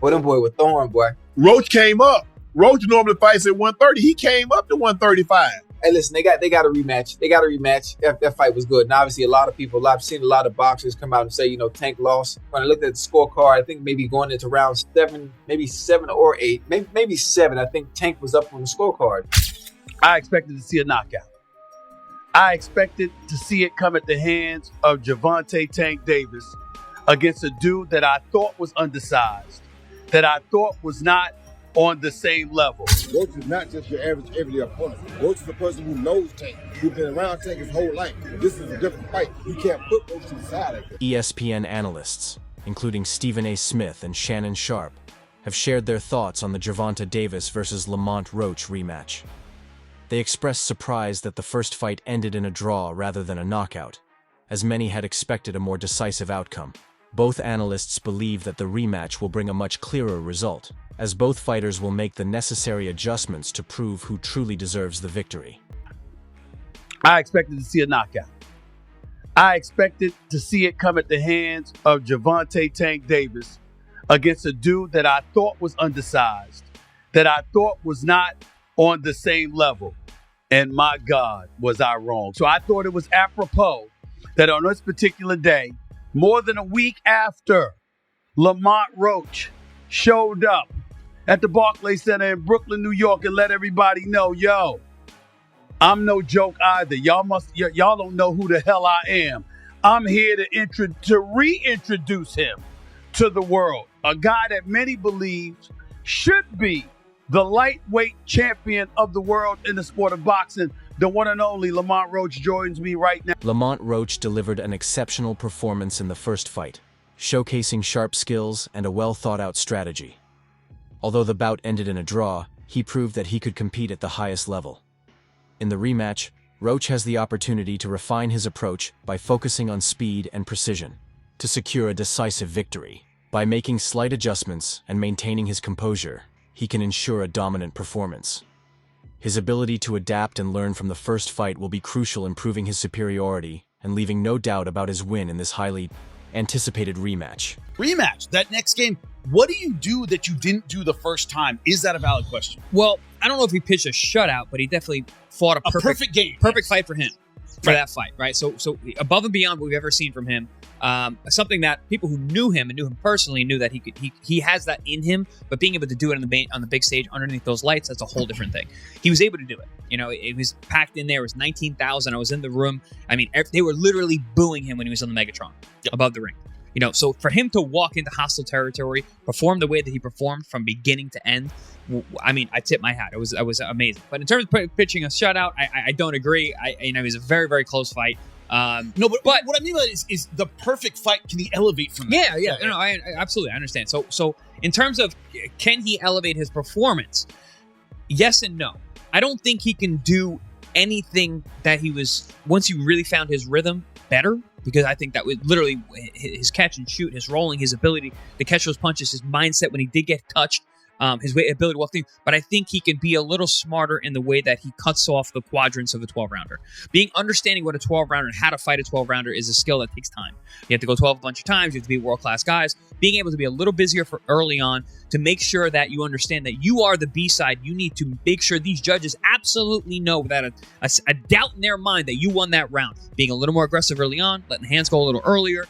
Boy, them boy with Thorn, boy. Roach came up. Roach normally fights at 130. He came up to 135. Hey, listen, they got a rematch. They got a rematch. That fight was good. And obviously, I've seen a lot of boxers come out and say, Tank lost. When I looked at the scorecard, I think maybe going into round 7, maybe 7 or 8, maybe 7, I think Tank was up on the scorecard. I expected to see a knockout. I expected to see it come at the hands of Gervonta Tank Davis against a dude that I thought was undersized, that I thought was not on the same level. Roach is not just your average everyday opponent. Roach is a person who knows Tank, who's been around Tank his whole life. This is a different fight. You can't put Roach to the side like that. ESPN analysts, including Stephen A. Smith and Shannon Sharp, have shared their thoughts on the Gervonta Davis versus Lamont Roach rematch. They expressed surprise that the first fight ended in a draw rather than a knockout, as many had expected a more decisive outcome. Both analysts believe that the rematch will bring a much clearer result, as both fighters will make the necessary adjustments to prove who truly deserves the victory. I expected to see a knockout. I expected to see it come at the hands of Gervonta Tank Davis against a dude that I thought was undersized, that I thought was not on the same level. And my God, was I wrong. So I thought it was apropos that on this particular day, more than a week after Lamont Roach showed up at the Barclays Center in Brooklyn, New York, and let everybody know, yo, I'm no joke either. Y'all don't know who the hell I am. I'm here to reintroduce him to the world. A guy that many believe should be the lightweight champion of the world in the sport of boxing. The one and only Lamont Roach joins me right now. Lamont Roach delivered an exceptional performance in the first fight, showcasing sharp skills and a well-thought-out strategy. Although the bout ended in a draw, he proved that he could compete at the highest level. In the rematch, Roach has the opportunity to refine his approach by focusing on speed and precision, to secure a decisive victory. By making slight adjustments and maintaining his composure, he can ensure a dominant performance. His ability to adapt and learn from the first fight will be crucial in proving his superiority and leaving no doubt about his win in this highly anticipated rematch. Rematch, that next game. What do you do that you didn't do the first time? Is that a valid question? Well, I don't know if he pitched a shutout, but he definitely fought a perfect game. Perfect fight for him, for that fight, right? So above and beyond what we've ever seen from him, something that people who knew him and knew him personally knew that he has that in him, but being able to do it on the big stage underneath those lights, that's a whole different thing. He was able to do it. It was packed in there. It was 19,000. I was in the room. I mean, they were literally booing him when he was on the Megatron above the ring. So for him to walk into hostile territory, perform the way that he performed from beginning to end, I mean, I tip my hat. It was amazing. But in terms of pitching a shutout, I don't agree. It was a very, very close fight. No, but what I mean by it is the perfect fight. Can he elevate from that? Yeah. No, I absolutely understand. So in terms of can he elevate his performance? Yes and no. I don't think he can do anything that he was once he really found his rhythm better. Because I think that was literally his catch and shoot, his rolling, his ability to catch those punches, his mindset when he did get touched, his ability to walk through. But I think he can be a little smarter in the way that he cuts off the quadrants of a 12-rounder. Understanding what a 12-rounder and how to fight a 12-rounder is a skill that takes time. You have to go 12 a bunch of times. You have to be world-class guys. Being able to be a little busier for early on to make sure that you understand that you are the B-side. You need to make sure these judges absolutely know without a doubt in their mind that you won that round. Being a little more aggressive early on, letting hands go a little earlier.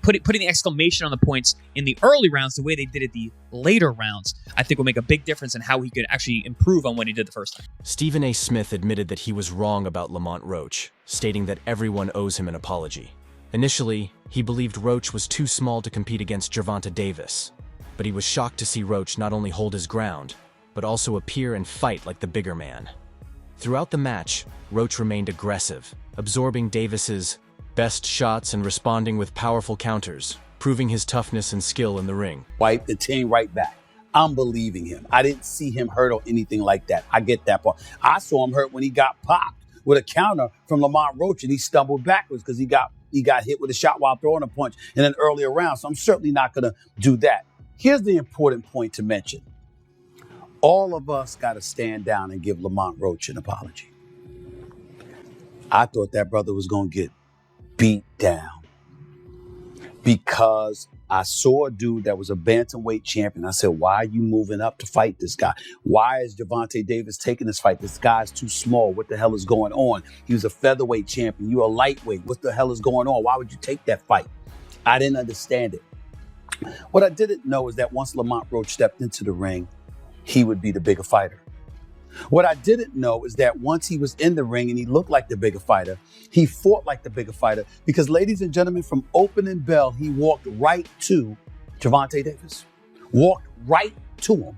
Putting the exclamation on the points in the early rounds the way they did it the later rounds, I think will make a big difference in how he could actually improve on what he did the first time. Stephen A. Smith admitted that he was wrong about Lamont Roach, stating that everyone owes him an apology. Initially, he believed Roach was too small to compete against Gervonta Davis, but he was shocked to see Roach not only hold his ground, but also appear and fight like the bigger man. Throughout the match, Roach remained aggressive, absorbing Davis's best shots and responding with powerful counters, proving his toughness and skill in the ring. Wipe the team right back. I'm believing him. I didn't see him hurt or anything like that. I get that part. I saw him hurt when he got popped with a counter from Lamont Roach and he stumbled backwards because he got hit with a shot while throwing a punch in an earlier round. So I'm certainly not going to do that. Here's the important point to mention. All of us got to stand down and give Lamont Roach an apology. I thought that brother was going to get beat down because I saw a dude that was a bantamweight champion. I said, why are you moving up to fight this guy? Why is Gervonta Davis taking this fight? This guy's too small. What the hell is going on? He was a featherweight champion. You're a lightweight. What the hell is going on? Why would you take that fight? I didn't understand it. What I didn't know is that once Lamont Roach stepped into the ring, he would be the bigger fighter. What I didn't know is that once he was in the ring and he looked like the bigger fighter, he fought like the bigger fighter. Because, ladies and gentlemen, from opening bell, he walked right to Gervonta Davis. Walked right to him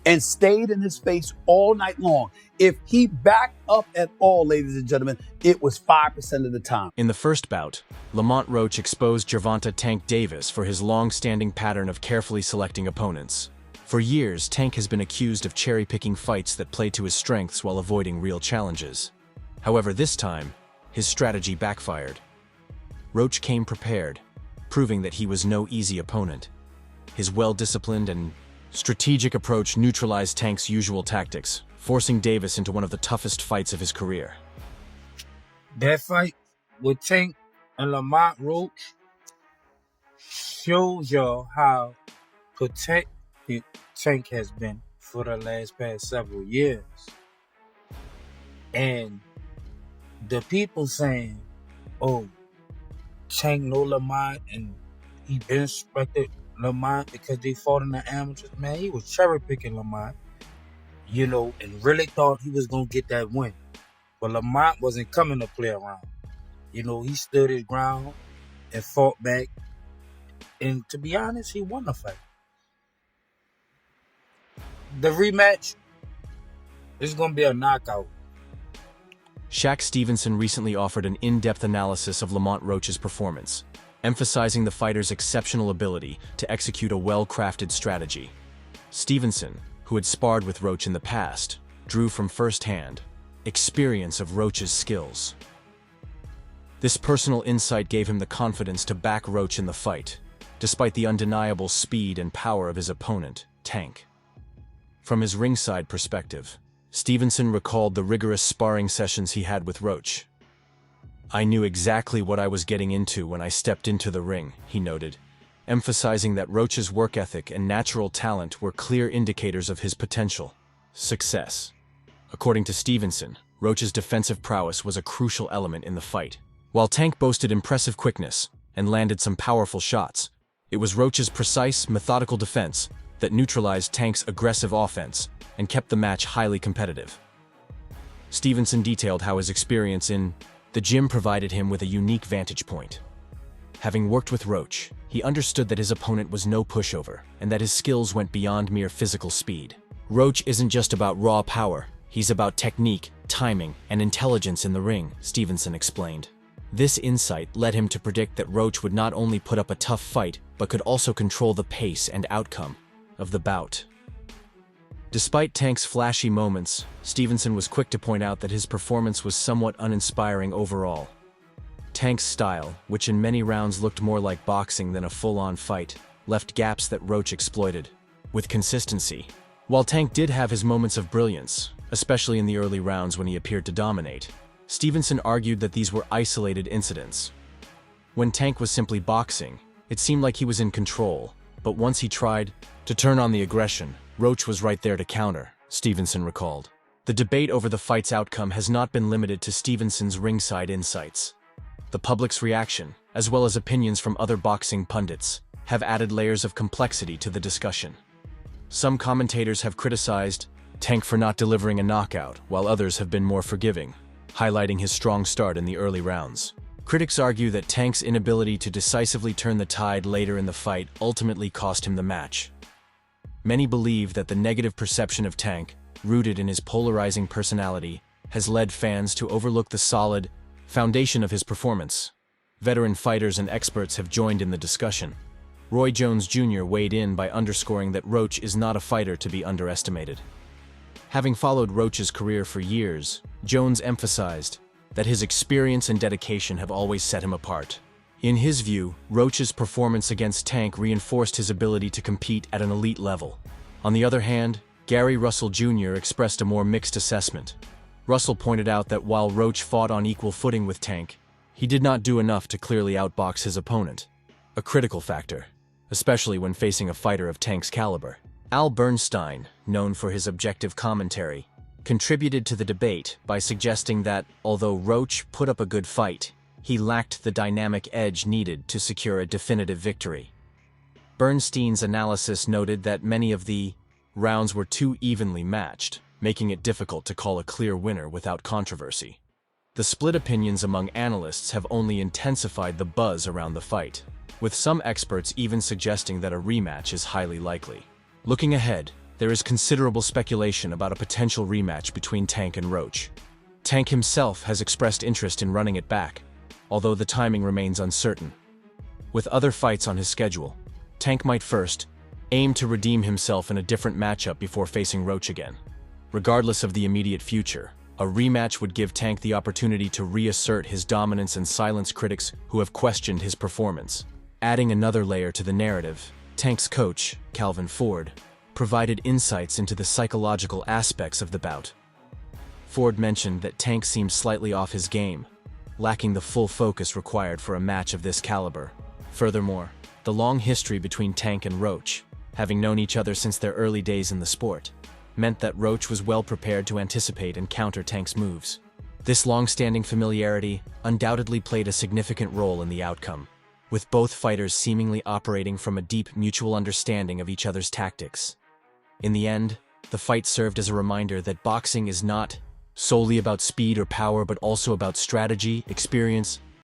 and stayed in his face all night long. If he backed up at all, ladies and gentlemen, it was 5% of the time. In the first bout, Lamont Roach exposed Gervonta Tank Davis for his long-standing pattern of carefully selecting opponents. For years, Tank has been accused of cherry-picking fights that play to his strengths while avoiding real challenges. However, this time, his strategy backfired. Roach came prepared, proving that he was no easy opponent. His well-disciplined and strategic approach neutralized Tank's usual tactics, forcing Davis into one of the toughest fights of his career. That fight with Tank and Lamont Roach shows y'all how protected Tank has been for the past several years. And the people saying, oh, Tank know Lamont and he been respected Lamont because they fought in the amateurs. Man, he was cherry picking Lamont, and really thought he was going to get that win. But Lamont wasn't coming to play around. He stood his ground and fought back. And to be honest, he won the fight. The rematch is going to be a knockout. Shaq Stevenson recently offered an in-depth analysis of Lamont Roach's performance, emphasizing the fighter's exceptional ability to execute a well-crafted strategy. Stevenson, who had sparred with Roach in the past, drew from first-hand experience of Roach's skills. This personal insight gave him the confidence to back Roach in the fight, despite the undeniable speed and power of his opponent, Tank. From his ringside perspective, Stevenson recalled the rigorous sparring sessions he had with Roach. I knew exactly what I was getting into when I stepped into the ring, he noted, emphasizing that Roach's work ethic and natural talent were clear indicators of his potential success. According to Stevenson, Roach's defensive prowess was a crucial element in the fight. While Tank boasted impressive quickness and landed some powerful shots, it was Roach's precise, methodical defense that neutralized Tank's aggressive offense and kept the match highly competitive. Stevenson detailed how his experience in the gym provided him with a unique vantage point. Having worked with Roach, he understood that his opponent was no pushover and that his skills went beyond mere physical speed. Roach isn't just about raw power, he's about technique, timing, and intelligence in the ring, Stevenson explained. This insight led him to predict that Roach would not only put up a tough fight, but could also control the pace and outcome of the bout. Despite Tank's flashy moments, Stevenson was quick to point out that his performance was somewhat uninspiring overall. Tank's style, which in many rounds looked more like boxing than a full-on fight, left gaps that Roach exploited with consistency. While Tank did have his moments of brilliance, especially in the early rounds when he appeared to dominate, Stevenson argued that these were isolated incidents. When Tank was simply boxing, it seemed like he was in control, but once he tried to turn on the aggression, Roach was right there to counter, Stevenson recalled. The debate over the fight's outcome has not been limited to Stevenson's ringside insights. The public's reaction, as well as opinions from other boxing pundits, have added layers of complexity to the discussion. Some commentators have criticized Tank for not delivering a knockout, while others have been more forgiving, highlighting his strong start in the early rounds. Critics argue that Tank's inability to decisively turn the tide later in the fight ultimately cost him the match. Many believe that the negative perception of Tank, rooted in his polarizing personality, has led fans to overlook the solid foundation of his performance. Veteran fighters and experts have joined in the discussion. Roy Jones Jr. weighed in by underscoring that Roach is not a fighter to be underestimated. Having followed Roach's career for years, Jones emphasized that his experience and dedication have always set him apart. In his view, Roach's performance against Tank reinforced his ability to compete at an elite level. On the other hand, Gary Russell Jr. expressed a more mixed assessment. Russell pointed out that while Roach fought on equal footing with Tank, he did not do enough to clearly outbox his opponent, a critical factor. especially when facing a fighter of Tank's caliber. Al Bernstein, known for his objective commentary, contributed to the debate by suggesting that, although Roach put up a good fight, he lacked the dynamic edge needed to secure a definitive victory. Bernstein's analysis noted that many of the rounds were too evenly matched, making it difficult to call a clear winner without controversy. The split opinions among analysts have only intensified the buzz around the fight, with some experts even suggesting that a rematch is highly likely. Looking ahead, there is considerable speculation about a potential rematch between Tank and Roach. Tank himself has expressed interest in running it back, although the timing remains uncertain. With other fights on his schedule, Tank might first aim to redeem himself in a different matchup before facing Roach again. Regardless of the immediate future, a rematch would give Tank the opportunity to reassert his dominance and silence critics who have questioned his performance. Adding another layer to the narrative, Tank's coach, Calvin Ford, provided insights into the psychological aspects of the bout. Ford mentioned that Tank seemed slightly off his game, lacking the full focus required for a match of this caliber. Furthermore, the long history between Tank and Roach, having known each other since their early days in the sport, meant that Roach was well prepared to anticipate and counter Tank's moves. This long-standing familiarity undoubtedly played a significant role in the outcome, with both fighters seemingly operating from a deep mutual understanding of each other's tactics. In the end, the fight served as a reminder that boxing is not solely about speed or power, but also about strategy, experience,